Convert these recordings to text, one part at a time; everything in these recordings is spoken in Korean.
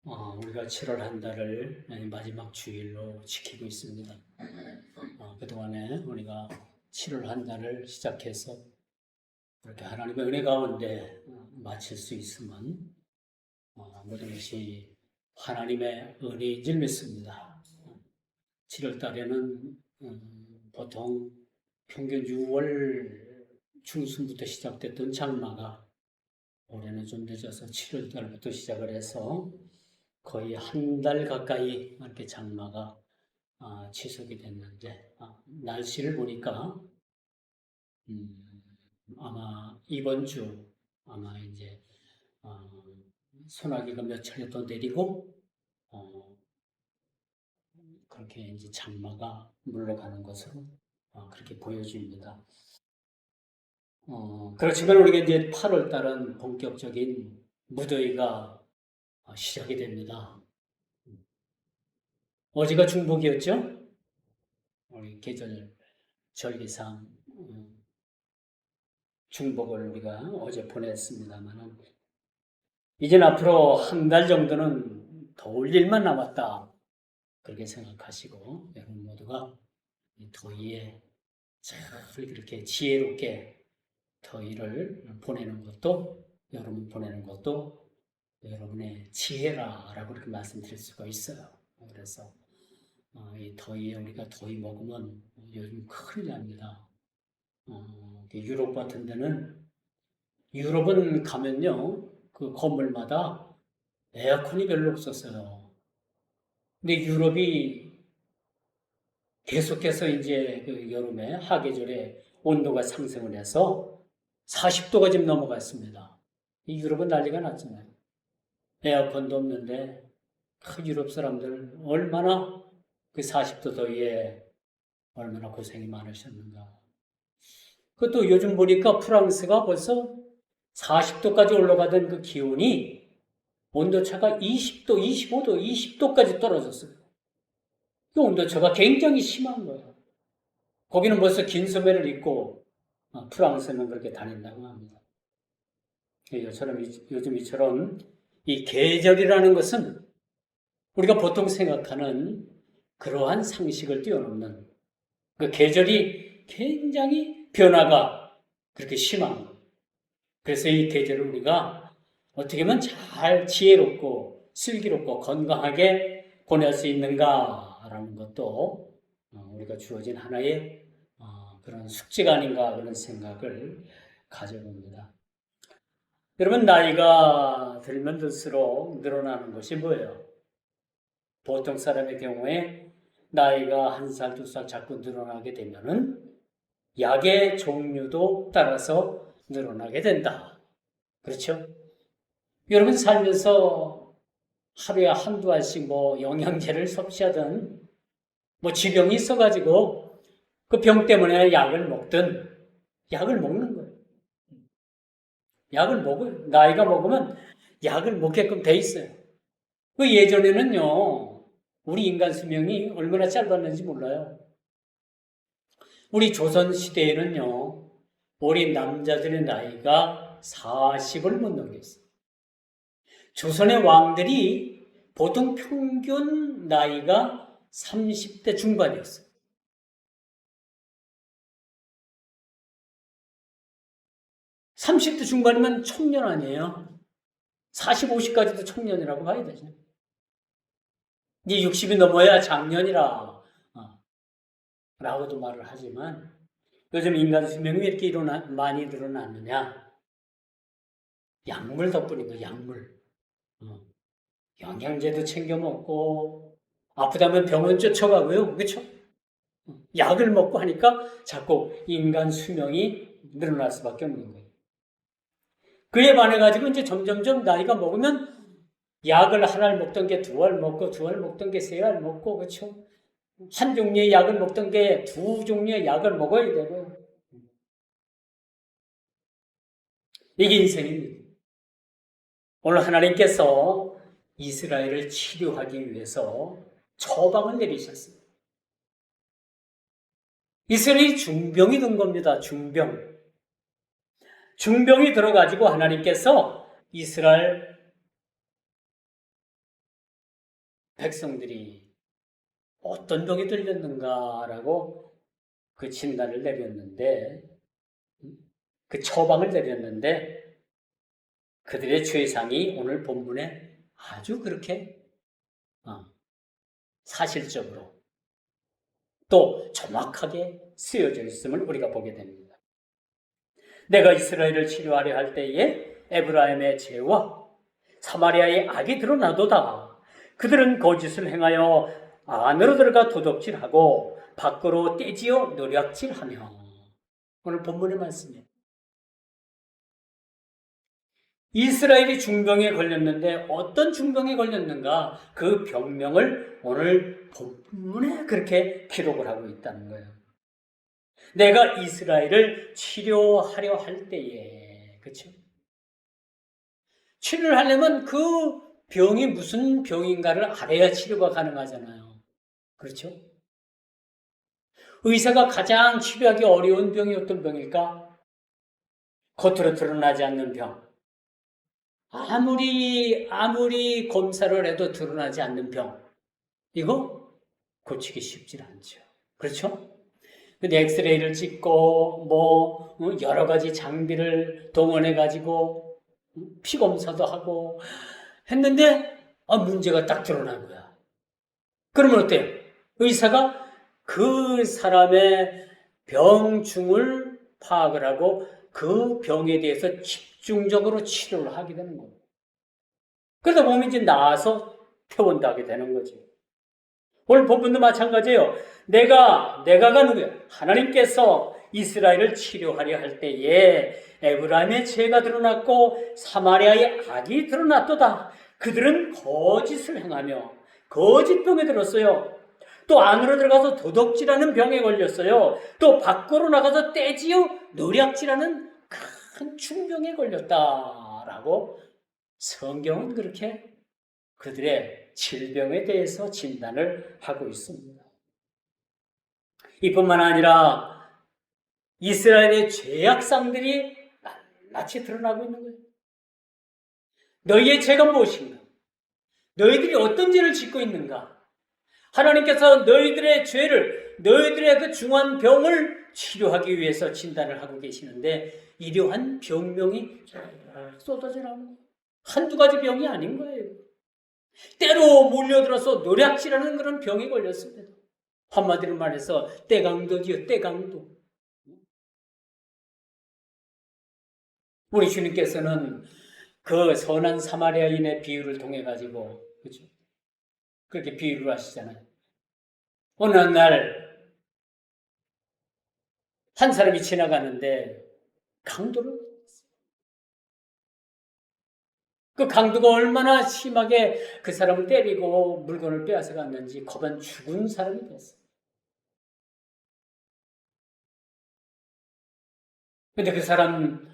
우리가 7월 한 달을 마지막 주일로 지키고 있습니다. 그동안에 우리가 7월 한 달을 시작해서 이렇게 하나님의 은혜 가운데 마칠 수 있으면 모든 것이 하나님의 은혜인 줄 믿습니다. 7월 달에는 보통 평균 6월 중순부터 시작됐던 장마가 올해는 좀 늦어서 7월 달부터 시작을 해서 거의 한 달 가까이 이렇게 장마가 지속이 됐는데 날씨를 보니까 아마 이번 주 아마 이제 소나기가 몇 차례 더 내리고 그렇게 이제 장마가 물러가는 것으로 그렇게 보여집니다. 그렇지만 우리가 이제 8월 달은 본격적인 무더위가 시작이 됩니다. 어제가 중복이었죠? 우리 계절 절기상 중복을 우리가 어제 보냈습니다만 이제는 앞으로 한 달 정도는 더울 일만 남았다 그렇게 생각하시고 여러분 모두가 이 더위에 잘 그렇게 지혜롭게 더위를 보내는 것도 여러분 보내는 것도 여러분의 지혜라라고 그렇게 말씀드릴 수가 있어요. 그래서 이 더위에 우리가 더위 먹으면 요즘 큰일 납니다. 유럽 같은 데는 유럽은 가면요 그 건물마다 에어컨이 별로 없었어요. 근데 유럽이 계속해서 이제 그 여름에 하계절에 온도가 상승을 해서 40도가 지금 넘어갔습니다. 이 유럽은 난리가 났잖아요. 에어컨도 없는데 그 유럽 사람들 얼마나 그 40도 더위에 얼마나 고생이 많으셨는가. 그것도 요즘 보니까 프랑스가 벌써 40도까지 올라가던 그 기온이 온도차가 20도, 25도, 20도까지 떨어졌어요. 그 온도차가 굉장히 심한 거예요. 거기는 벌써 긴 소매를 입고 프랑스는 그렇게 다닌다고 합니다. 요즘 이처럼 이 계절이라는 것은 우리가 보통 생각하는 그러한 상식을 뛰어넘는 그 계절이 굉장히 변화가 그렇게 심한 거예요. 그래서 이 계절을 우리가 어떻게 하면 잘 지혜롭고 슬기롭고 건강하게 보낼 수 있는가라는 것도 우리가 주어진 하나의 그런 숙제가 아닌가 그런 생각을 가져봅니다. 여러분 나이가 들면 들수록 늘어나는 것이 뭐예요? 보통 사람의 경우에 나이가 1살, 2살 자꾸 늘어나게 되면은 약의 종류도 따라서 늘어나게 된다. 그렇죠? 여러분 살면서 하루에 한두 알씩 뭐 영양제를 섭취하든 뭐 지병이 있어가지고 그 병 때문에 약을 먹는 거예요. 약을 먹어요. 나이가 먹으면 약을 먹게끔 돼 있어요. 그 예전에는요, 우리 인간 수명이 얼마나 짧았는지 몰라요. 우리 조선시대에는요, 우리 남자들의 나이가 40을 못 넘겼어요. 조선의 왕들이 보통 평균 나이가 30대 중반이었어요. 30대 중반이면 청년 아니에요. 40, 50까지도 청년이라고 봐야 되죠. 이제 60이 넘어야 장년이라 라고도 말을 하지만 요즘 인간 수명이 왜 이렇게 많이 늘어났느냐? 약물 덕분이고 약물. 영양제도 챙겨 먹고 아프다면 병원 쫓아가고요. 그렇죠? 약을 먹고 하니까 자꾸 인간 수명이 늘어날 수밖에 없는 거예요. 그에 반해 가지고 이제 점점점 나이가 먹으면 약을 하나를 먹던 게 2알 먹고 2알 먹던 게 3알 먹고 그렇죠? 한 종류의 약을 먹던 게 2종류의 약을 먹어야 되고 이게 인생입니다. 오늘 하나님께서 이스라엘을 치료하기 위해서 처방을 내리셨습니다. 이스라엘이 중병이 든 겁니다. 중병. 중병이 들어가지고 하나님께서 이스라엘 백성들이 어떤 병이 들렸는가라고 그 진단을 내렸는데, 그 처방을 내렸는데, 그들의 죄상이 오늘 본문에 아주 그렇게 사실적으로 또 정확하게 쓰여져 있음을 우리가 보게 됩니다. 내가 이스라엘을 치료하려 할 때에 에브라임의 죄와 사마리아의 악이 드러나도다. 그들은 거짓을 행하여 안으로 들어가 도둑질하고 밖으로 떼지어 노략질하며. 오늘 본문의 말씀이에요. 이스라엘이 중병에 걸렸는데 어떤 중병에 걸렸는가? 그 병명을 오늘 본문에 그렇게 기록을 하고 있다는 거예요. 내가 이스라엘을 치료하려 할 때에, 그렇죠? 치료를 하려면 그 병이 무슨 병인가를 알아야 치료가 가능하잖아요. 그렇죠? 의사가 가장 치료하기 어려운 병이 어떤 병일까? 겉으로 드러나지 않는 병. 아무리 검사를 해도 드러나지 않는 병. 이거 고치기 쉽지 않죠. 그렇죠? 근데 엑스레이를 찍고 여러 가지 장비를 동원해 가지고 피 검사도 하고 했는데 문제가 딱 드러난 거야. 그러면 어때요? 의사가 그 사람의 병중을 파악을 하고 그 병에 대해서 집중적으로 치료를 하게 되는 겁니다. 그러다 보면 이제 나아서 퇴원도 하게 되는 거죠. 오늘 본문도 마찬가지예요. 내가 누구야? 하나님께서 이스라엘을 치료하려 할 때에 에브라임의 죄가 드러났고 사마리아의 악이 드러났도다. 그들은 거짓을 행하며 거짓병에 들었어요. 또 안으로 들어가서 도둑질하는 병에 걸렸어요. 또 밖으로 나가서 떼지어 노략질하는 큰 중병에 걸렸다라고 성경은 그렇게 그들의 질병에 대해서 진단을 하고 있습니다. 이뿐만 아니라 이스라엘의 죄악상들이 낱낱이 드러나고 있는 거예요. 너희의 죄가 무엇인가? 너희들이 어떤 죄를 짓고 있는가? 하나님께서 너희들의 죄를, 너희들의 그 중한 병을 치료하기 위해서 진단을 하고 계시는데 이러한 병명이 쏟아져 나오는 거예요. 한두 가지 병이 아닌 거예요. 때로 몰려들어서 노략질하는 그런 병이 걸렸습니다. 한마디로 말해서 떼강도지요, 떼강도. 우리 주님께서는 그 선한 사마리아인의 비유를 통해 가지고, 그렇죠? 그렇게 비유를 하시잖아요. 어느 날 한 사람이 지나가는데 강도를, 그 강도가 얼마나 심하게 그 사람을 때리고 물건을 빼앗아 갔는지 거반 죽은 사람이 됐어요. 근데 그 사람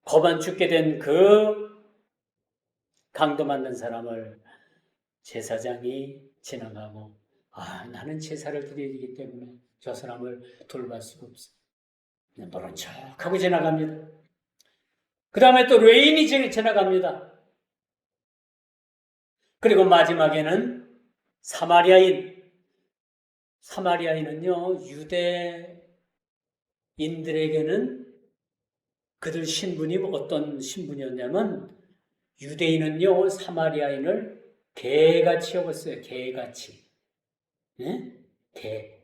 거반 죽게 된 그 강도 맞는 사람을 제사장이 지나가고 나는 제사를 드려야 되기 때문에 저 사람을 돌볼 수가 없어. 그냥 모른 척하고 지나갑니다. 그 다음에 또 레인이 지나갑니다. 그리고 마지막에는 사마리아인은요, 유대인들에게는 그들 신분이 어떤 신분이었냐면 유대인은요, 사마리아인을 개같이 여겼어요. 개같이. 네? 개.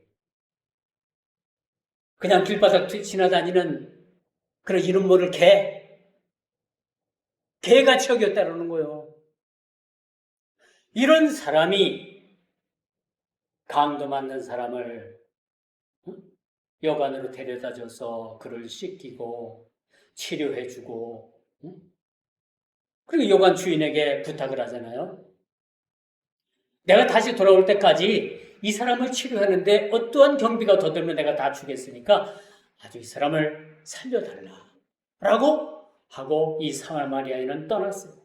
그냥 길바닥 지나다니는 그런 이름 모를 개같이 여겼다라는 거예요. 이런 사람이 강도 맞는 사람을 여관으로 데려다줘서 그를 씻기고 치료해주고, 그리고 여관 주인에게 부탁을 하잖아요. 내가 다시 돌아올 때까지 이 사람을 치료하는데 어떠한 경비가 더 들면 내가 다 주겠으니까 아주 이 사람을 살려달라라고 하고 이 사마리아인은 떠났어요.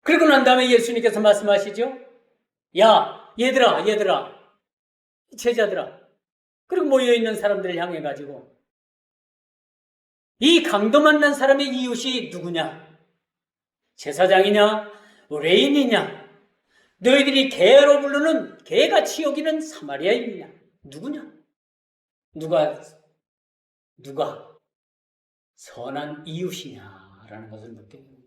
그리고 난 다음에 예수님께서 말씀하시죠. 야, 얘들아, 제자들아. 그리고 모여있는 사람들을 향해 가지고 이 강도 만난 사람의 이웃이 누구냐? 제사장이냐? 레인이냐? 너희들이 개로 부르는 개같이 여기는 사마리아인이냐? 누구냐? 누가 선한 이웃이냐라는 것을 묻게 됩니다.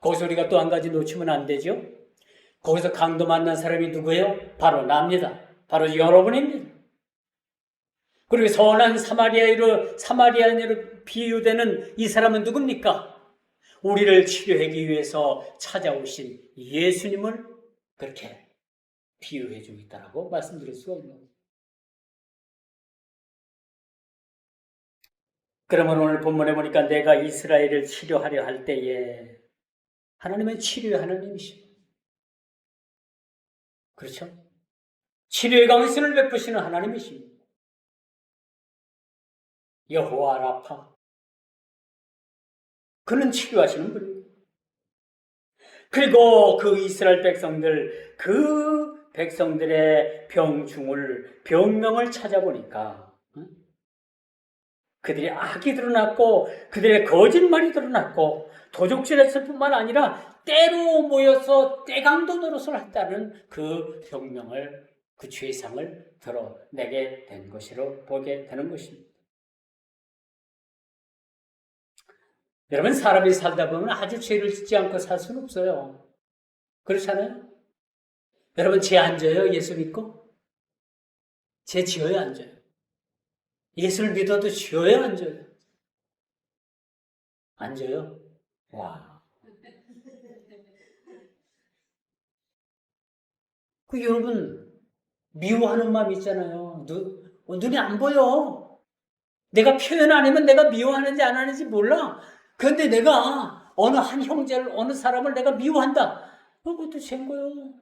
거기서 우리가 또 한 가지 놓치면 안 되죠. 거기서 강도 만난 사람이 누구예요? 바로 나입니다. 바로 여러분입니다. 그리고 선한 사마리아인으로 비유되는 이 사람은 누굽니까? 우리를 치료하기 위해서 찾아오신 예수님을 그렇게 비유해 주고 있다라고 말씀드릴 수가 있는 거예요. 그러면 오늘 본문에 보니까 내가 이스라엘을 치료하려 할 때에 하나님은 치료의 하나님이십니다. 그렇죠? 치료의 강신을 베푸시는 하나님이십니다. 여호와 라파. 그는 치료하시는 분입니다. 그리고 그 이스라엘 백성들, 그 백성들의 병명을 찾아보니까 그들의 악이 드러났고 그들의 거짓말이 드러났고 도적질했을 뿐만 아니라 때로 모여서 때강도 노릇을 했다는 그 병명을, 그 죄상을 드러내게 된 것으로 보게 되는 것입니다. 여러분, 사람이 살다 보면 아주 죄를 짓지 않고 살 수는 없어요. 그렇잖아요? 여러분, 죄 안 져요? 예수 믿고? 죄 지어요? 안 져요? 예수를 믿어도 지어요? 안 져요? 안 져요? 와. 여러분, 미워하는 마음 있잖아요. 눈이 안 보여. 내가 표현 안 하면 내가 미워하는지 안 하는지 몰라. 그런데 내가 어느 한 형제를, 어느 사람을 내가 미워한다. 그것도 죄인 거예요.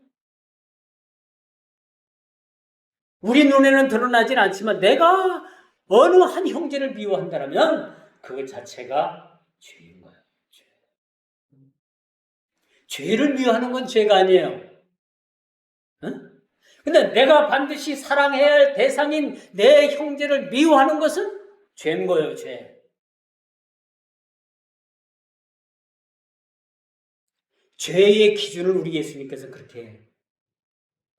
우리 눈에는 드러나진 않지만 내가 어느 한 형제를 미워한다면 그것 자체가 죄인 거예요. 죄를 미워하는 건 죄가 아니에요. 응? 근데 내가 반드시 사랑해야 할 대상인 내 형제를 미워하는 것은 죄인 거예요, 죄. 죄의 기준을 우리 예수님께서 그렇게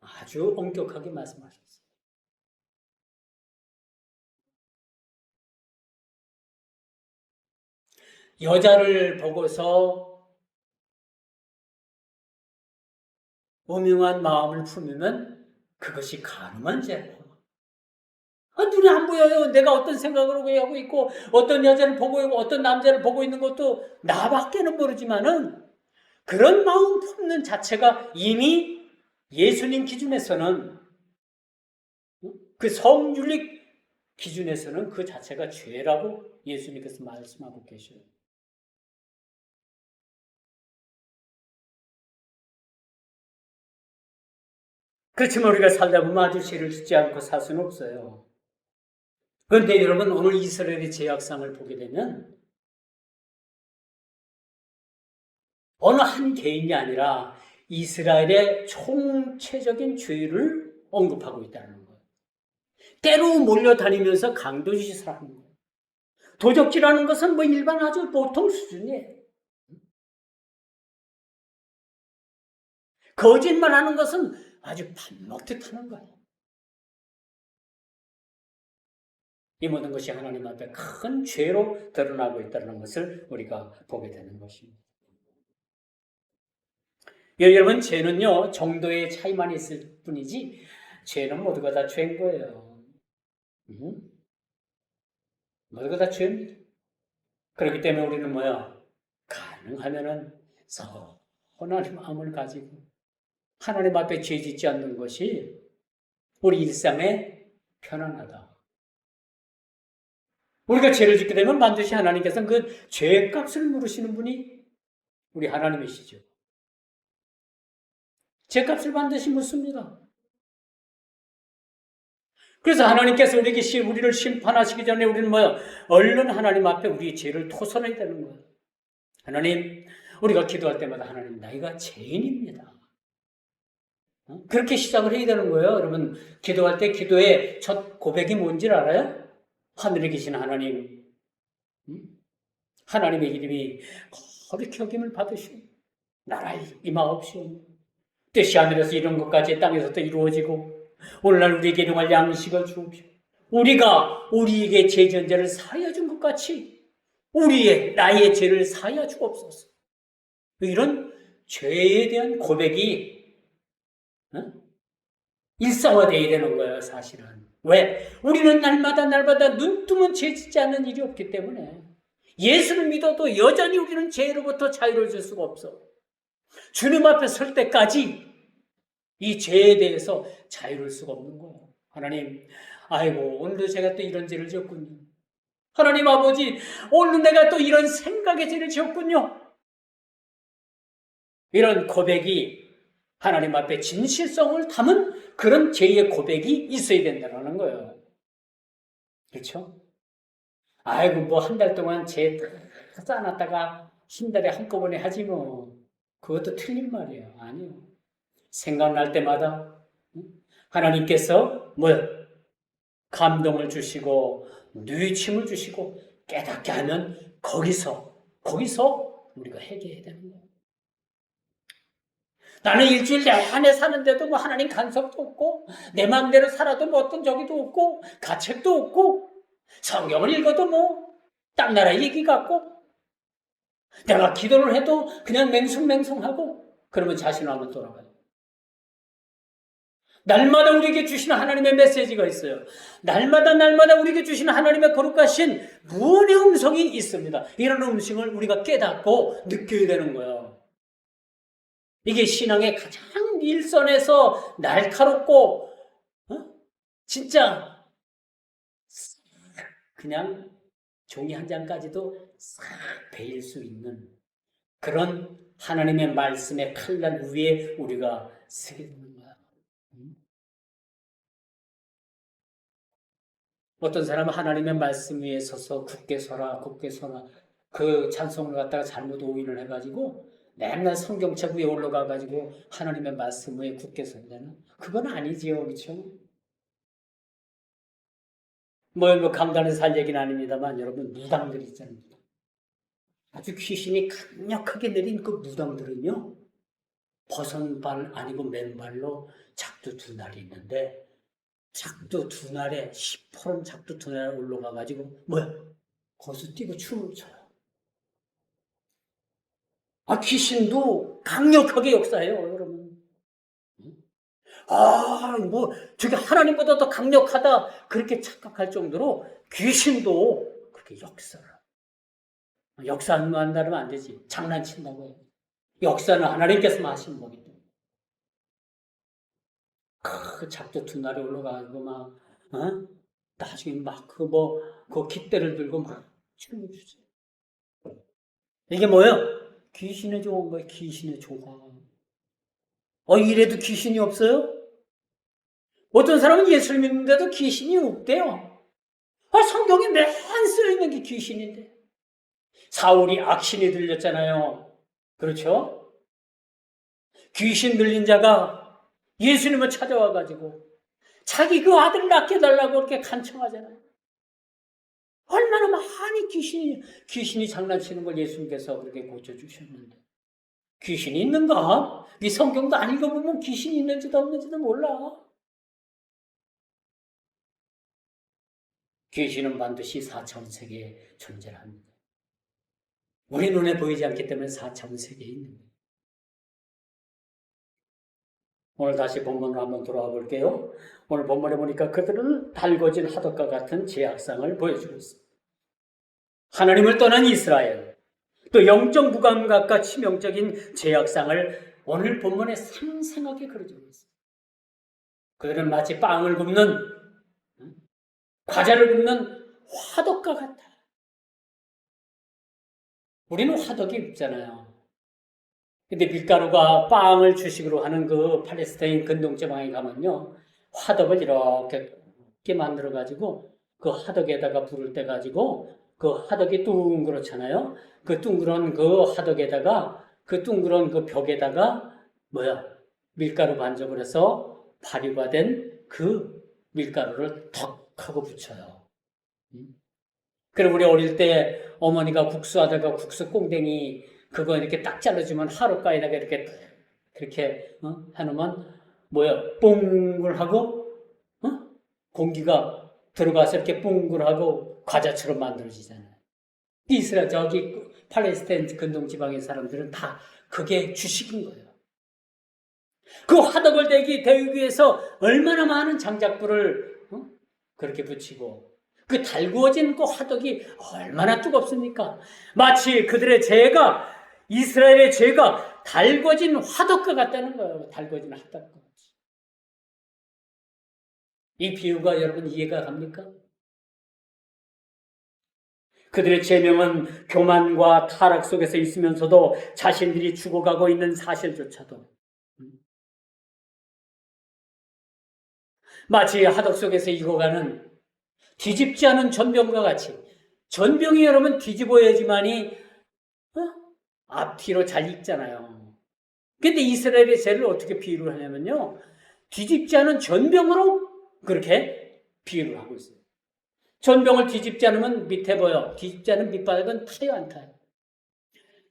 아주 엄격하게 말씀하셨어요. 여자를 보고서 음흉한 마음을 품으면 그것이 간음한 죄고. 눈이 안 보여요. 내가 어떤 생각을 하고 있고 어떤 여자를 보고 있고 어떤 남자를 보고 있는 것도 나밖에는 모르지만은 그런 마음 품는 자체가 이미 예수님 기준에서는, 그 성윤리 기준에서는 그 자체가 죄라고 예수님께서 말씀하고 계셔요. 그렇지만 우리가 살다 보면 아주 죄를 짓지 않고 살 수는 없어요. 그런데 여러분, 오늘 이스라엘의 죄악상을 보게 되면 어느 한 개인이 아니라 이스라엘의 총체적인 죄를 언급하고 있다는 거예요. 때로 몰려다니면서 강도짓을 하는 거예요. 도적질하는 것은 뭐 일반 아주 보통 수준이에요. 거짓말하는 것은 아주 밥 먹듯 하는 거예요. 이 모든 것이 하나님 앞에 큰 죄로 드러나고 있다는 것을 우리가 보게 되는 것입니다. 여러분, 죄는요, 정도의 차이만 있을 뿐이지 죄는 모두가 다 죄인 거예요. 모두가 다 죄입니다. 그렇기 때문에 우리는 가능하면은 선한 마음을 가지고 하나님 앞에 죄 짓지 않는 것이 우리 일상에 편안하다. 우리가 죄를 짓게 되면 반드시 하나님께서는 그 죄값을 물으시는 분이 우리 하나님이시죠. 죄값을 반드시 묻습니다. 그래서 하나님께서 우리를 심판하시기 전에 우리는 얼른 하나님 앞에 우리의 죄를 토설해야 되는 거예요. 하나님, 우리가 기도할 때마다 하나님, 나이가 죄인입니다. 그렇게 시작을 해야 되는 거예요. 여러분, 기도할 때 기도의 첫 고백이 뭔지 알아요? 하늘에 계신 하나님, 하나님의 이름이 거룩히 여김을 받으시오. 나라의 임하옵시오. 뜻이 하늘에서 이룬 것까지 땅에서도 이루어지고 오늘날 우리에게 일용할 양식을 주옵시오. 우리가 우리에게 죄 전제를 사하여 준 것 같이 나의 죄를 사하여 주옵소서. 이런 죄에 대한 고백이 일상화되어야 되는 거예요, 사실은. 왜? 우리는 날마다 눈뜨면 죄 짓지 않는 일이 없기 때문에 예수를 믿어도 여전히 우리는 죄로부터 자유를 줄 수가 없어. 주님 앞에 설 때까지 이 죄에 대해서 자유를 수가 없는 거예요. 하나님, 아이고 오늘도 제가 또 이런 죄를 지었군요. 하나님 아버지, 오늘 내가 또 이런 생각의 죄를 지었군요. 이런 고백이 하나님 앞에 진실성을 담은 그런 죄의 고백이 있어야 된다는 거예요. 그렇죠? 아이고 뭐 한 달 동안 죄 다 쌓아놨다가 한 달에 한꺼번에 하지 뭐. 그것도 틀린 말이에요. 아니요. 생각날 때마다 하나님께서 감동을 주시고 뉘우침을 주시고 깨닫게 하면 거기서 우리가 회개해야 되는 거예요. 나는 일주일 내내 사는데도 뭐 하나님 간섭도 없고 내 마음대로 살아도 뭐 어떤 저기도 없고 가책도 없고 성경을 읽어도 뭐 딴 나라 얘기 같고 내가 기도를 해도 그냥 맹숭맹숭하고 그러면 자신을 한번 돌아가요. 날마다 우리에게 주시는 하나님의 메시지가 있어요. 날마다 우리에게 주시는 하나님의 거룩하신 무언의 음성이 있습니다. 이런 음성을 우리가 깨닫고 느껴야 되는 거예요. 이게 신앙의 가장 일선에서 날카롭고 진짜 그냥 종이 한 장까지도 싹 베일 수 있는 그런 하나님의 말씀의 칼날 위에 우리가 서게 되는 거야. 어떤 사람은 하나님의 말씀 위에 서서 굳게 서라 그 찬송을 갖다가 잘못 오인을 해가지고 맨날 성경책 위에 올라가가지고 하나님의 말씀 위에 굳게 서는 그건 아니지요. 그렇죠? 뭐 강단에서 할 얘기는 아닙니다만 여러분 무당들 있잖아요. 아주 귀신이 강력하게 내린 그 무당들은요. 벗은 아니고 맨발로 작두 두 날이 있는데 작두 두 날에 시퍼런 작두 두 날에 올라가가지고 거기서 뛰고 춤을 춰요. 귀신도 강력하게 역사해요, 여러분. 저게 하나님보다 더 강력하다 그렇게 착각할 정도로 귀신도 그렇게 역사를. 역사한다면 안 되지. 장난친다고 해요. 역사는 하나님께서만 하시는 거기 때문에. 그 작두 두 날에 올라가고 나중에 그 깃대를 들고 춤을 추죠. 이게 뭐예요? 귀신의 좋은 거예요. 귀신의 조화. 이래도 귀신이 없어요? 어떤 사람은 예수를 믿는데도 귀신이 없대요. 성경에 맨 쓰여있는 게 귀신인데. 사울이 악신이 들렸잖아요. 그렇죠? 귀신 들린 자가 예수님을 찾아와가지고 자기 그 아들을 낳게 달라고 그렇게 간청하잖아요. 얼마나 많이 귀신이 장난치는 걸 예수님께서 그렇게 고쳐주셨는데. 귀신이 있는가? 이 성경도 안 읽어보면 귀신이 있는지도 없는지도 몰라. 귀신은 반드시 4차원 세계에 존재합니다. 우리 눈에 보이지 않기 때문에 4차원 세계에 있는 거예요. 오늘 다시 본문으로 한번 돌아와 볼게요. 오늘 본문에 보니까 그들은 달궈진 화덕과 같은 제약상을 보여주고 있습니다. 하나님을 떠난 이스라엘, 또 영적 무감각과 치명적인 제약상을 오늘 본문에 생생하게 그려주고 있습니다. 그들은 마치 빵을 굽는, 과자를 굽는 화덕과 같아. 우리는 화덕이 없잖아요. 근데 밀가루가 빵을 주식으로 하는 그 팔레스타인 근동지방에 가면요, 화덕을 이렇게 만들어가지고 그 화덕에다가 불을 떼가지고 그 화덕이 둥그렇잖아요. 그 둥그런 그 화덕에다가 그 둥그런 그 벽에다가 밀가루 반죽을 해서 발효가 된 그 밀가루를 덕 하고 붙여요. 그럼 우리 어릴 때 어머니가 국수하다가 국수 꽁댕이 그거 이렇게 딱 잘라주면 하루가에다가 이렇게 그렇게 해놓으면 뭐야 뽕글하고 공기가 들어가서 이렇게 뽕글하고 과자처럼 만들어지잖아요. 이스라엘 저기 팔레스타인 근동 지방의 사람들은 다 그게 주식인 거예요. 그 화덕을 대기 위해서 얼마나 많은 장작불을 그렇게 붙이고 그 달구어진 그 화덕이 얼마나 뜨겁습니까? 마치 그들의 죄가 이스라엘의 죄가 달궈진 화덕과 같다는 거예요. 달궈진 화덕과. 이 비유가 여러분 이해가 갑니까? 그들의 죄명은 교만과 타락 속에서 있으면서도 자신들이 죽어가고 있는 사실조차도 마치 화덕 속에서 익어가는 뒤집지 않은 전병과 같이 전병이 여러분 뒤집어야지만이 앞뒤로 잘 익잖아요. 근데 이스라엘의 죄를 어떻게 비유를 하냐면요. 뒤집지 않은 전병으로 그렇게 비유를 하고 있어요. 전병을 뒤집지 않으면 밑에 보여. 뒤집지 않은 밑바닥은 타요, 안 타요?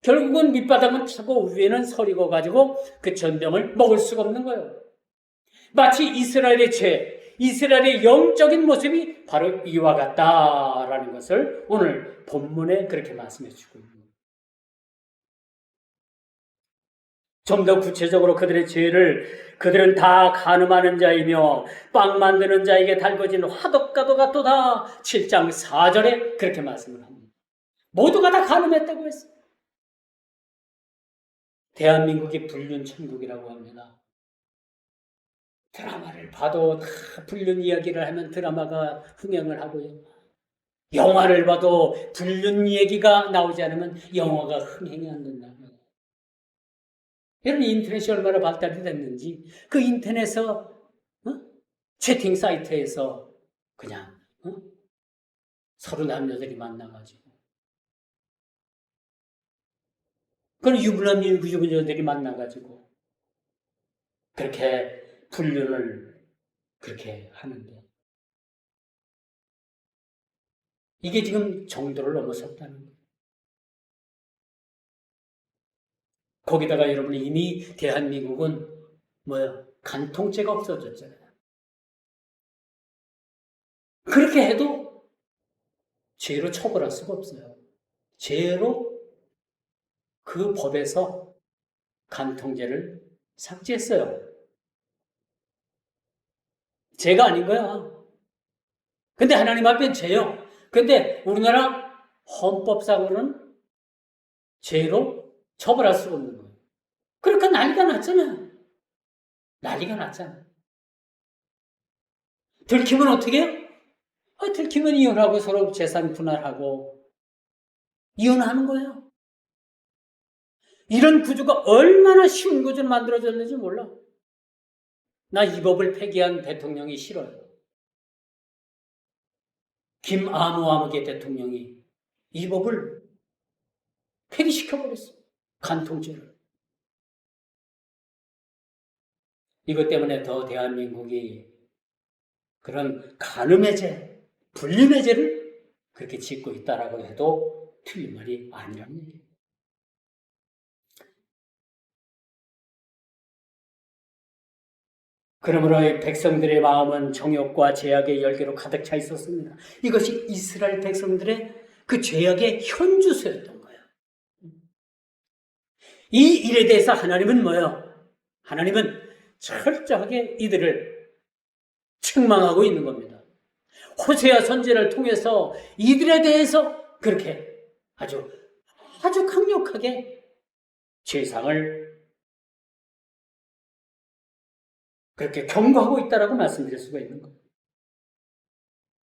결국은 밑바닥은 타고 위에는 설이고 가지고 그 전병을 먹을 수가 없는 거예요. 마치 이스라엘의 죄, 이스라엘의 영적인 모습이 바로 이와 같다라는 것을 오늘 본문에 그렇게 말씀해 주고 있습니다. 좀 더 구체적으로 그들의 죄를 그들은 다 간음하는 자이며 빵 만드는 자에게 달궈진 화덕과도 같도다. 7장 4절에 그렇게 말씀을 합니다. 모두가 다 간음했다고 했어요. 대한민국이 불륜천국이라고 합니다. 드라마를 봐도 다 불륜 이야기를 하면 드라마가 흥행을 하고요. 영화를 봐도 불륜 얘기가 나오지 않으면 영화가 흥행이 안 된다. 여러분 인터넷이 얼마나 발달이 됐는지 그 인터넷에서 채팅 사이트에서 그냥 서로 남녀들이 만나가지고 그런 유부남 유부녀들이 만나가지고 그렇게 불륜을 그렇게 하는데 이게 지금 정도를 넘어섰다는 거예요. 거기다가 여러분 이미 대한민국은 간통죄가 없어졌잖아요. 그렇게 해도 죄로 처벌할 수가 없어요. 죄로 그 법에서 간통죄를 삭제했어요. 죄가 아닌 거야. 근데 하나님 앞엔 죄요. 근데 우리나라 헌법상으로는 죄로 처벌할 수가 없는 거예요. 그러니까 난리가 났잖아요. 난리가 났잖아요. 들키면 어떻게 해요? 들키면 이혼하고 서로 재산 분할하고 이혼하는 거예요. 이런 구조가 얼마나 쉬운 구조를 만들어졌는지 몰라. 나 이 법을 폐기한 대통령이 싫어요. 김아무아무개 대통령이 이 법을 폐기시켜버렸어요. 간통죄를. 이것 때문에 더 대한민국이 그런 간음의 죄, 불륜의 죄를 그렇게 짓고 있다라고 해도 틀린 말이 아니라는 얘기예요. 그러므로 백성들의 마음은 정욕과 죄악의 열기로 가득 차 있었습니다. 이것이 이스라엘 백성들의 그 죄악의 현주소였던 거예요. 이 일에 대해서 하나님은 뭐예요? 하나님은 철저하게 이들을 책망하고 있는 겁니다. 호세아 선지자를 통해서 이들에 대해서 그렇게 아주 강력하게 죄상을 그렇게 경고하고 있다라고 말씀드릴 수가 있는 거예요.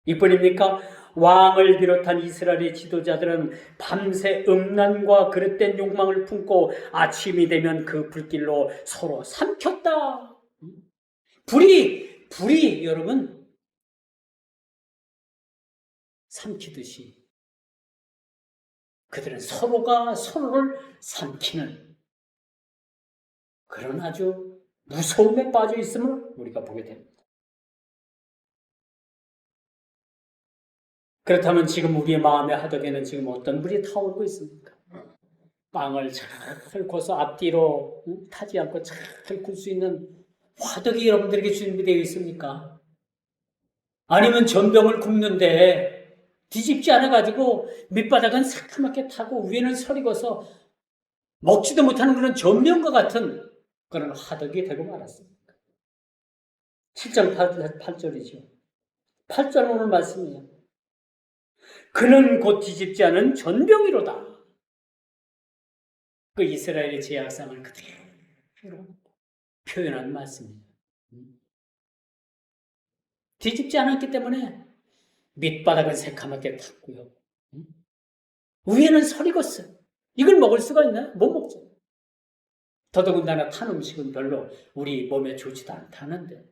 이뿐입니까? 왕을 비롯한 이스라엘의 지도자들은 밤새 음란과 그릇된 욕망을 품고 아침이 되면 그 불길로 서로 삼켰다. 불이 여러분 삼키듯이 그들은 서로가 서로를 삼키는 그런 아주 무서움에 빠져 있음을 우리가 보게 됩니다. 그렇다면 지금 우리의 마음의 하덕에는 지금 어떤 불이 타오르고 있습니까? 빵을 잘 궈서 앞뒤로 타지 않고 잘 굴 수 있는 화덕이 여러분들에게 준비되어 있습니까? 아니면 전병을 굽는데 뒤집지 않아가지고 밑바닥은 새카맣게 타고 위에는 설익어서 먹지도 못하는 그런 전병과 같은 그런 화덕이 되고 말았습니다. 7장 8절이죠. 8절 오늘 말씀이에요. 그는 곧 뒤집지 않은 전병이로다. 그 이스라엘의 제약상을 그대로 표현한 말씀입니다. 뒤집지 않았기 때문에 밑바닥은 새카맣게 탔고요. 위에는 설익었어요. 이걸 먹을 수가 있나요? 못 먹죠. 더더군다나 탄 음식은 별로 우리 몸에 좋지도 않다는데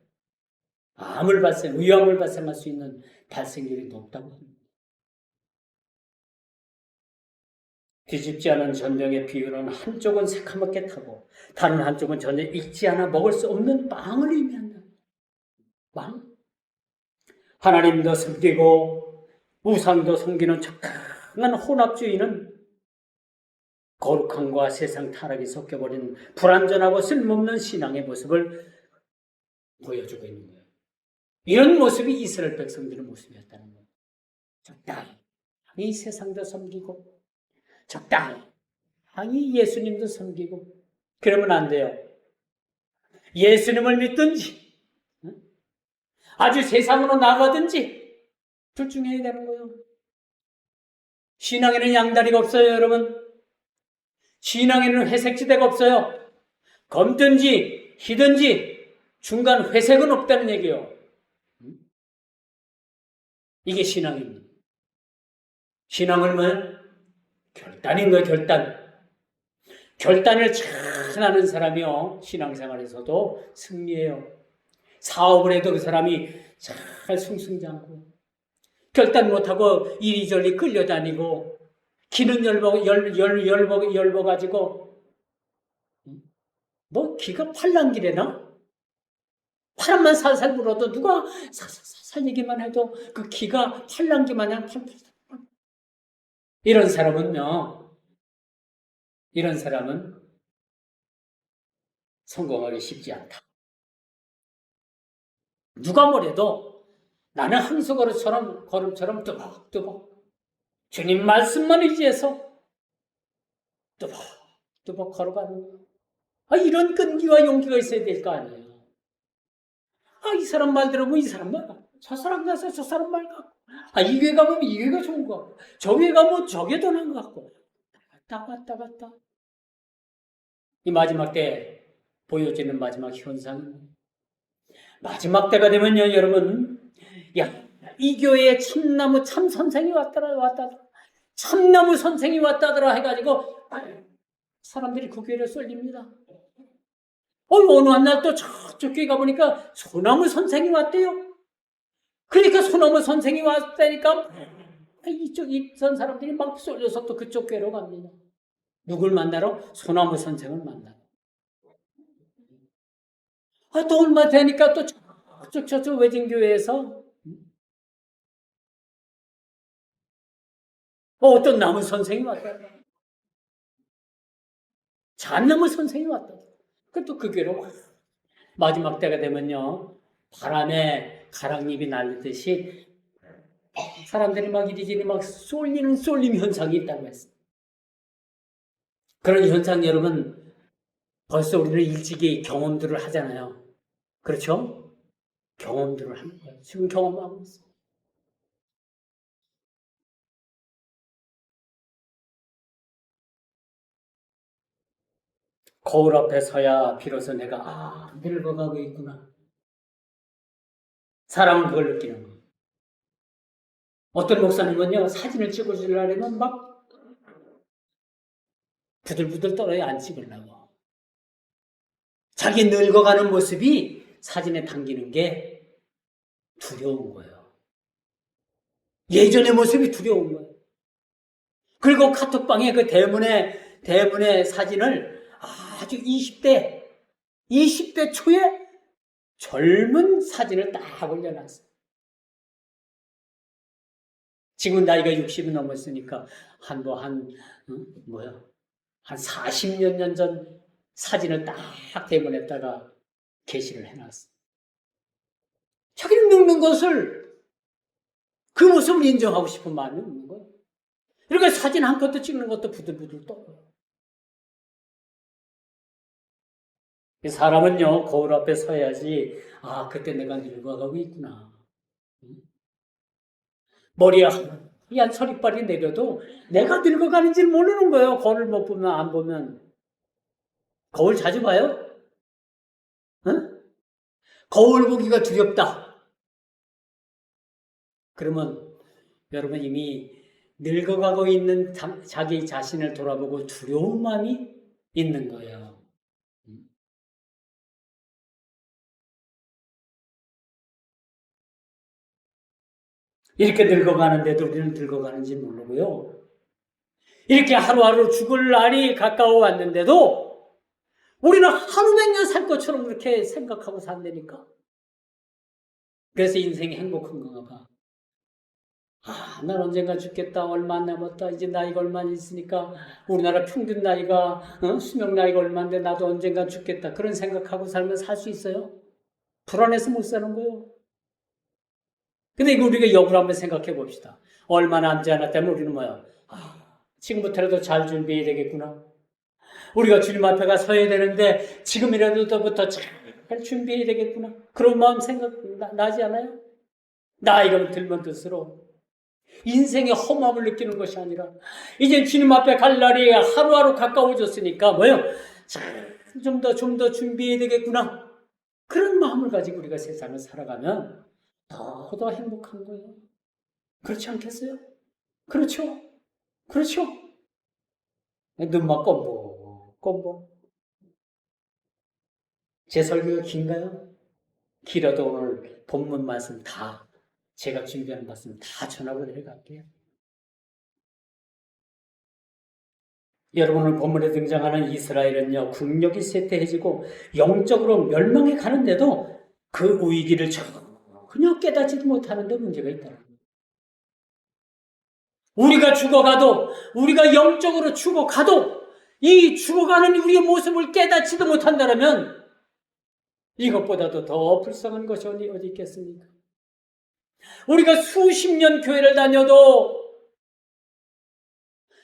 위암을 발생할 수 있는 발생률이 높다고 합니다. 뒤집지 않은 전병의 비유는 한쪽은 새카맣게 타고 다른 한쪽은 전혀 익지 않아 먹을 수 없는 빵을 의미한다. 빵? 하나님도 섬기고 우상도 섬기는 적당한 혼합주의는 거룩함과 세상 타락이 섞여버린 불완전하고 쓸모없는 신앙의 모습을 보여주고 있는 거예요. 이런 모습이 이스라엘 백성들의 모습이었다는 거예요. 적당히 세상도 섬기고 적당히 예수님도 섬기고 그러면 안 돼요. 예수님을 믿든지 아주 세상으로 나가든지 둘 중에 해야 되는 거예요. 신앙에는 양다리가 없어요, 여러분. 신앙에는 회색지대가 없어요. 검든지 희든지 중간 회색은 없다는 얘기예요. 이게 신앙입니다. 신앙은 뭐예요? 결단인 거예요, 결단. 결단을 잘 하는 사람이요, 신앙생활에서도 승리해요. 사업을 해도 그 사람이 잘 승승장구. 결단 못하고 이리저리 끌려다니고 기는 열버가지고 뭐 기가 팔랑기래나? 바람만 살살 불어도 누가 살살 얘기만 해도 그 기가 팔랑기 마냥 팔팔. 이런 사람은 성공하기 쉽지 않다. 누가 뭐래도 나는 걸음처럼 뚜벅뚜벅 주님 말씀만 의지해서 뚜벅뚜벅 걸어가는 거예요. 이런 끈기와 용기가 있어야 될 거 아니에요. 이 사람 말 들으면 이 사람 말 같고, 저 사람 가서 저 사람 말 같고, 이 교회 가면 이 교회가 좋은 거 같고, 저 교회 가면 저게 더 나은 것 같고, 왔다 갔다. 이 마지막 때 보여지는 마지막 현상은 마지막 때가 되면요, 여러분, 이 교회에 참나무 참 선생이 왔다더라. 참나무 선생이 왔다더라 해가지고 사람들이 그 교회를 쏠립니다. 어느 한 날 또 저쪽 교회 가보니까 소나무 선생이 왔대요. 그러니까 소나무 선생이 왔다니까 이쪽 있던 사람들이 막 쏠려서 또 그쪽 교회로 갑니다. 누굴 만나러? 소나무 선생을 만나러. 또 얼마 되니까 또 저쪽 외진교회에서 어떤 나무 선생이 왔다. 잣나무 선생이 왔다. 또 그 교회로 마지막 때가 되면요, 바람에 가랑잎이 날리듯이 사람들이 막 이리저리 막 쏠림 현상이 있다고 했어요. 그런 현상 여러분 벌써 우리는 일찍이 경험들을 하잖아요. 그렇죠? 경험들을 하는 거예요. 지금 경험하고 있어요. 거울 앞에 서야 비로소 내가 늙어가고 있구나. 사람은 그걸 느끼는 거예요. 어떤 목사님은요, 사진을 찍어주려면 막 부들부들 떨어요. 안 찍으려고. 자기 늙어가는 모습이 사진에 담기는 게 두려운 거예요. 예전의 모습이 두려운 거예요. 그리고 카톡방에 그 대문의 사진을 아주 20대 초에 젊은 사진을 딱 올려놨어요. 지금 나이가 60이 넘었으니까 한 한 40여 년 전 사진을 딱 대본에다가 게시를 해놨어. 자기는 늙는 것을, 그 모습을 인정하고 싶은 마음이 없는 거예요. 그러니까 사진 한 컷도 찍는 것도 부들부들 떠요. 사람은요, 거울 앞에 서야지, 아, 그때 내가 늙어가고 있구나. 머리에 하얀 서리빨이 내려도 내가 늙어가는지를 모르는 거예요. 거울을 못 보면, 안 보면. 거울 자주 봐요? 응? 거울 보기가 두렵다. 그러면 여러분 이미 늙어가고 있는 자기 자신을 돌아보고 두려운 마음이 있는 거예요. 이렇게 늙어가는데도 우리는 늙어가는지 모르고요. 이렇게 하루하루 죽을 날이 가까워 왔는데도 우리는 하루 몇 년 살 것처럼 그렇게 생각하고 산다니까. 그래서 인생이 행복한 건가 봐. 아, 난 언젠가 죽겠다. 얼마 안 남았다. 이제 나이가 얼마 안 있으니까 우리나라 평균 나이가 수명 나이가 얼마인데 나도 언젠가 죽겠다. 그런 생각하고 살면 살 수 있어요? 불안해서 못 사는 거예요. 근데 이거 우리가 역으로 한번 생각해 봅시다. 얼마 남지 않았다면 우리는 뭐야? 아, 지금부터라도 잘 준비해야 되겠구나. 우리가 주님 앞에 가 서야 되는데 지금이라도부터 잘 준비해야 되겠구나. 그런 마음 나지 않아요? 나이가 들면 들수록 인생의 험함을 느끼는 것이 아니라 이제 주님 앞에 갈 날이 하루하루 가까워졌으니까 뭐요? 좀 더 준비해야 되겠구나. 그런 마음을 가지고 우리가 세상을 살아가면 더 행복한 거예요. 그렇지 않겠어요? 그렇죠? 그렇죠? 눈만 껌보. 제 설교가 긴가요? 길어도 오늘 본문 말씀 다, 제가 준비한 말씀 다 전하고 내려갈게요. 여러분, 오늘 본문에 등장하는 이스라엘은요, 국력이 쇠퇴해지고 영적으로 멸망해 가는데도 그 위기를 전혀 깨닫지도 못하는 데 문제가 있다는 거예요. 우리가 죽어가도, 우리가 영적으로 죽어가도 이 죽어가는 우리의 모습을 깨닫지도 못한다면 이것보다도 더 불쌍한 것이 어디 있겠습니까? 우리가 수십 년 교회를 다녀도,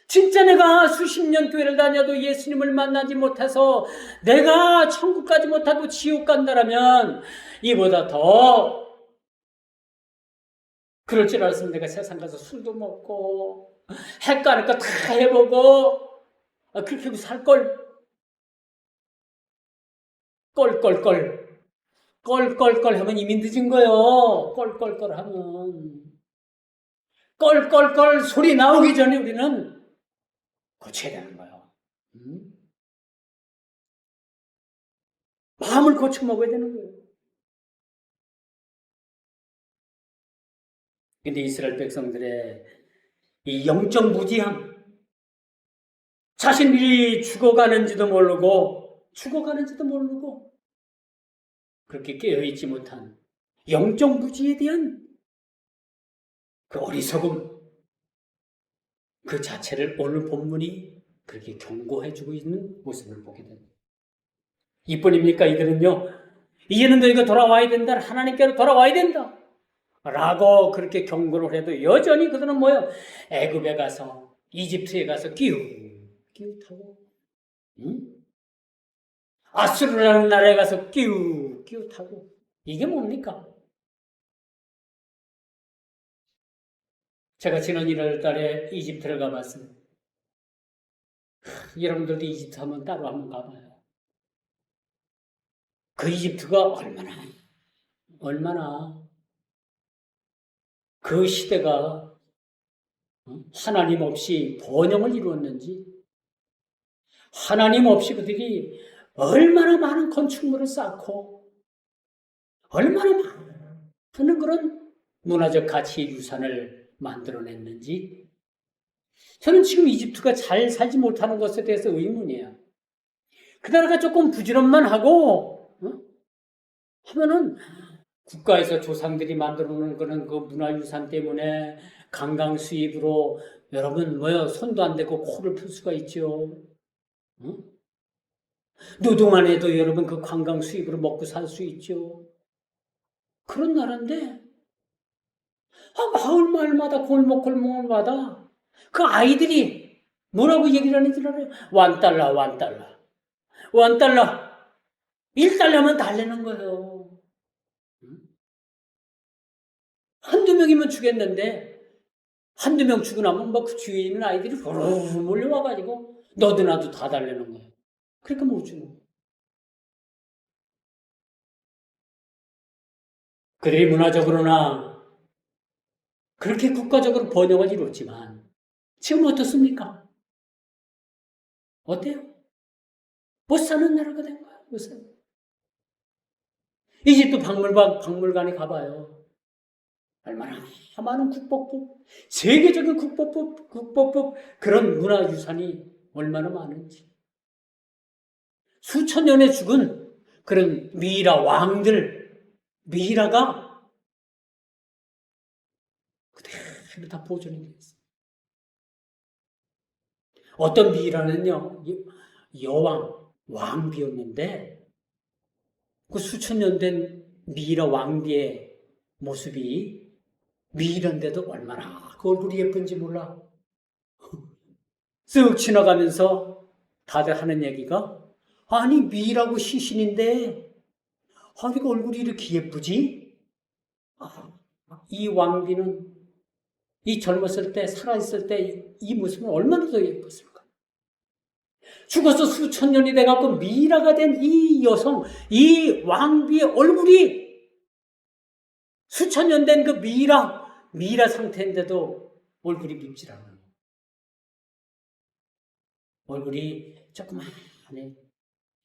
진짜 내가 수십 년 교회를 다녀도 예수님을 만나지 못해서 내가 천국 가지 못하고 지옥 간다라면 이보다 더 그럴 줄 알았으면 내가 세상 가서 술도 먹고 헷갈릴 거 다 해보고 그렇게 하고 살걸. 껄껄껄 하면 이미 늦은 거예요. 껄껄껄 하면. 껄껄껄 소리 나오기 전에 우리는 고쳐야 되는 거예요. 마음을 고쳐 먹어야 되는 거예요. 근데 이스라엘 백성들의 이 영적 무지함, 자신들이 죽어가는지도 모르고 그렇게 깨어있지 못한 영적 무지에 대한 그 어리석음, 그 자체를 오늘 본문이 그렇게 경고해주고 있는 모습을 보게 됩니다. 이뿐입니까? 이들은요, 이제는 너희가 돌아와야 된다, 하나님께로 돌아와야 된다 라고 그렇게 경고를 해도 여전히 그들은 뭐예요? 애굽에 가서, 이집트에 가서 끼우타고, 아수르라는 나라에 가서 끼우타고, 이게 뭡니까? 제가 지난 1월 달에 이집트를 가봤습니다. 여러분들도 이집트 한번 따로 한번 가봐요. 그 이집트가 얼마나 그 시대가 하나님 없이 번영을 이루었는지, 하나님 없이 그들이 얼마나 많은 건축물을 쌓고 얼마나 많은 그런 문화적 가치의 유산을 만들어냈는지, 저는 지금 이집트가 잘 살지 못하는 것에 대해서 의문이에요. 그 나라가 조금 부지런만 하고 하면은 국가에서 조상들이 만들어 놓은 그런 그 문화유산 때문에 관광 수입으로 여러분 손도 안 대고 코를 풀 수가 있죠. 응? 노동 안 해도 여러분 그 관광 수입으로 먹고 살 수 있죠. 그런 나라인데 마을마을마다 골목골목마다 그 아이들이 뭐라고 얘기를 하는지 알아요? 1달러, 1달러, 1달러, 1달러만 달래는 거예요. 한두 명이면 주겠는데 한두 명 주고 나면 막 그 주위에 있는 아이들이 호로로 몰려와가지고 너도 나도 다 달래는 거예요. 그러니까 못 주는 거예요. 그들이 문화적으로나 그렇게 국가적으로 번영을 이뤘지만 지금 어떻습니까? 어때요? 못 사는 나라가 된 거야. 못 사는. 이집트 박물관에 가봐요. 얼마나 많은 국보법, 세계적인 국보법 그런 문화유산이 얼마나 많은지. 수천 년에 죽은 그런 미이라 왕들, 미이라가 그대로 다 보존이 되어 있어요. 어떤 미이라는요, 여왕, 왕비였는데 그 수천 년 된 미이라 왕비의 모습이 미이라인데도 얼마나 그 얼굴이 예쁜지 몰라. 쓱 지나가면서 다들 하는 얘기가 아니 미이라고 시신인데 아니 그 얼굴이 이렇게 예쁘지? 이 왕비는 이 젊었을 때 살아있을 때 이 모습은 얼마나 더 예뻤을까? 죽어서 수천 년이 돼갖고 미이라가 된 이 여성, 이 왕비의 얼굴이 수천 년 된 그 미이라 상태인데도 얼굴이 밉질 않아요. 얼굴이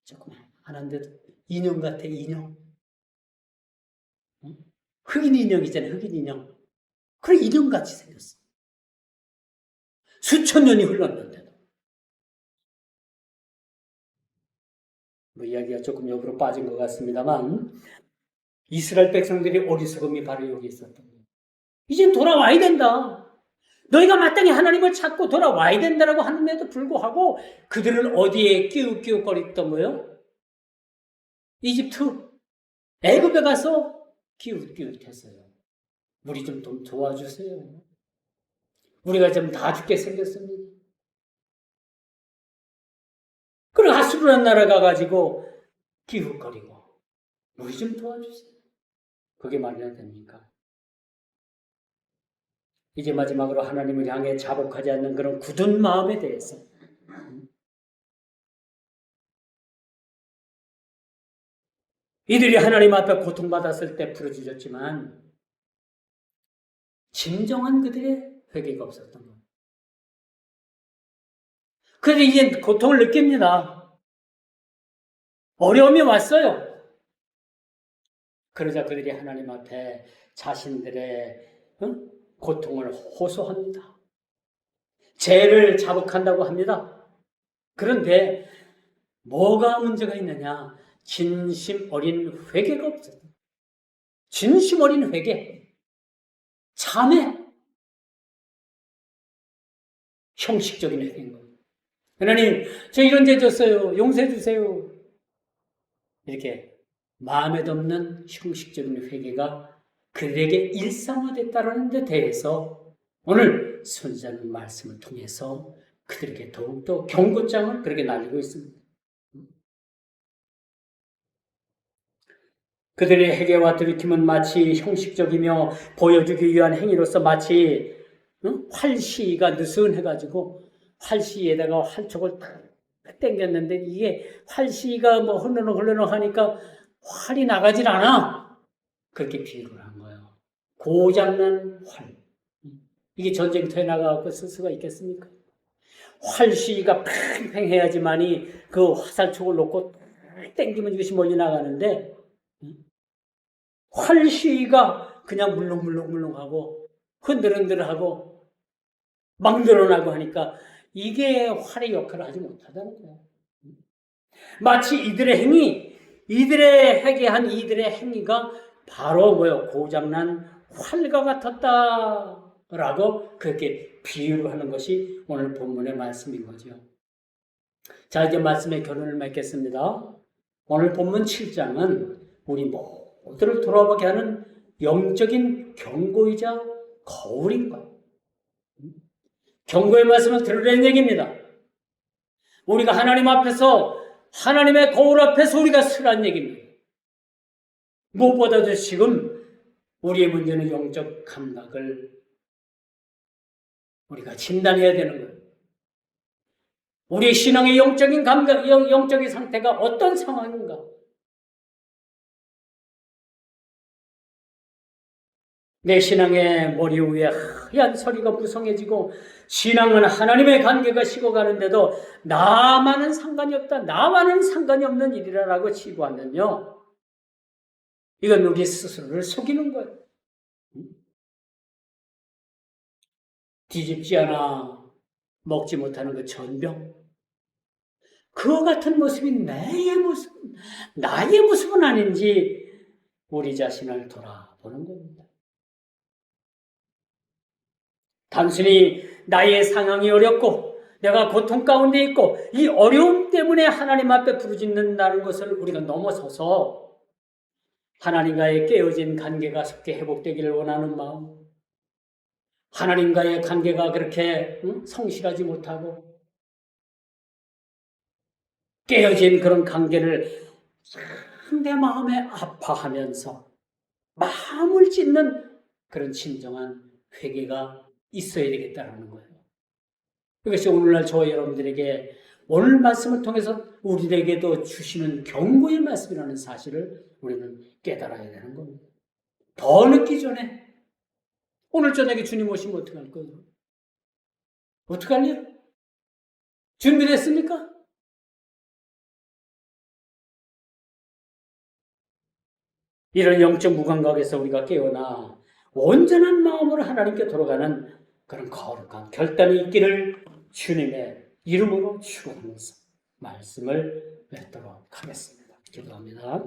조그만한데도 인형 같아, 인형. 응? 흑인 인형이잖아요, 흑인 인형. 그래, 인형같이 생겼어. 수천 년이 흘렀는데도. 뭐 이야기가 조금 옆으로 빠진 것 같습니다만 이스라엘 백성들이 어리석음이 바로 여기 있었던 거예요. 이젠 돌아와야 된다. 너희가 마땅히 하나님을 찾고 돌아와야 된다라고 하는데도 불구하고 그들은 어디에 끼우끼우거렸던 거예요? 이집트, 애굽에 가서 끼웃끼웃했어요. 우리 좀 도와주세요. 우리가 좀 다 죽게 생겼습니다. 그리고 아수르란 나라 가가지고 기웃거리고 우리 좀 도와주세요. 그게 말이 됩니까? 이제 마지막으로 하나님을 향해 자복하지 않는 그런 굳은 마음에 대해서 이들이 하나님 앞에 고통받았을 때 부르짖었지만 진정한 그들의 회개가 없었던 겁니다. 그래서 이제 고통을 느낍니다. 어려움이 왔어요. 그러자 그들이 하나님 앞에 자신들의 고통을 호소합니다. 죄를 자복한다고 합니다. 그런데 뭐가 문제가 있느냐? 진심 어린 회개가 없어요. 진심 어린 회개, 참회, 형식적인 회개인 거예요. 하나님, 저 이런 죄 졌어요. 용서해 주세요. 이렇게 마음에 덮는 형식적인 회개가 그들에게 일상화됐다는 데 대해서 오늘 선지자는 말씀을 통해서 그들에게 더욱더 경고장을 그렇게 날리고 있습니다. 그들의 회개와 들이킴은 마치 형식적이며 보여주기 위한 행위로서 마치 활시가 느슨해가지고 활시에다가 활촉을 탁 당겼는데 이게 활시가 뭐 흘러넘 하니까 활이 나가질 않아. 그렇게 비유를 한 거예요. 고장난 활. 이게 전쟁터에 나가서 쓸 수가 있겠습니까? 활시가 팽팽해야지만이 그 화살촉을 놓고 당기면 이것이 멀리 나가는데 활시가 그냥 물렁물렁하고 흔들흔들하고 막 늘어나고 하니까 이게 활의 역할을 하지 못하다는 거예요. 마치 이들의 회개한 이들의 행위가 바로 고장난 활과 같았다라고 그렇게 비유를 하는 것이 오늘 본문의 말씀인 거죠. 자, 이제 말씀의 결론을 맺겠습니다. 오늘 본문 7장은 우리 모두를 돌아보게 하는 영적인 경고이자 거울인 거예요. 경고의 말씀을 들으라는 얘기입니다. 우리가 하나님 앞에서, 하나님의 거울 앞에서 우리가 서라는 얘기입니다. 무엇보다도 지금 우리의 문제는 영적 감각을 우리가 진단해야 되는 거예요. 우리의 신앙의 영적인 감각, 영적인 상태가 어떤 상황인가? 내 신앙의 머리 위에 하얀 서리가 무성해지고 신앙은 하나님의 관계가 식어가는데도 나만은 상관이 없다, 나만은 상관이 없는 일이라고 치부하면요, 이건 우리 스스로를 속이는 거예요. 뒤집지 않아 먹지 못하는 그 전병, 그와 같은 모습이 나의 모습은 아닌지 우리 자신을 돌아보는 겁니다. 단순히 나의 상황이 어렵고 내가 고통 가운데 있고 이 어려움 때문에 하나님 앞에 부르짖는다는 것을 우리가 넘어서서 하나님과의 깨어진 관계가 쉽게 회복되기를 원하는 마음, 하나님과의 관계가 그렇게 성실하지 못하고 깨어진 그런 관계를 내 마음에 아파하면서 마음을 찢는 그런 진정한 회개가 있어야 되겠다는 거예요. 이것이 오늘날 저와 여러분들에게 오늘 말씀을 통해서 우리에게도 주시는 경고의 말씀이라는 사실을 우리는 깨달아야 되는 겁니다. 더 늦기 전에 오늘 저녁에 주님 오시면 어떡할 거예요? 어떡할래요? 준비됐습니까? 이런 영적 무감각에서 우리가 깨어나 온전한 마음으로 하나님께 돌아가는 그런 거룩한 결단이 있기를 주님의 이름으로 축원하면서 말씀을 맺도록 하겠습니다. 기도합니다.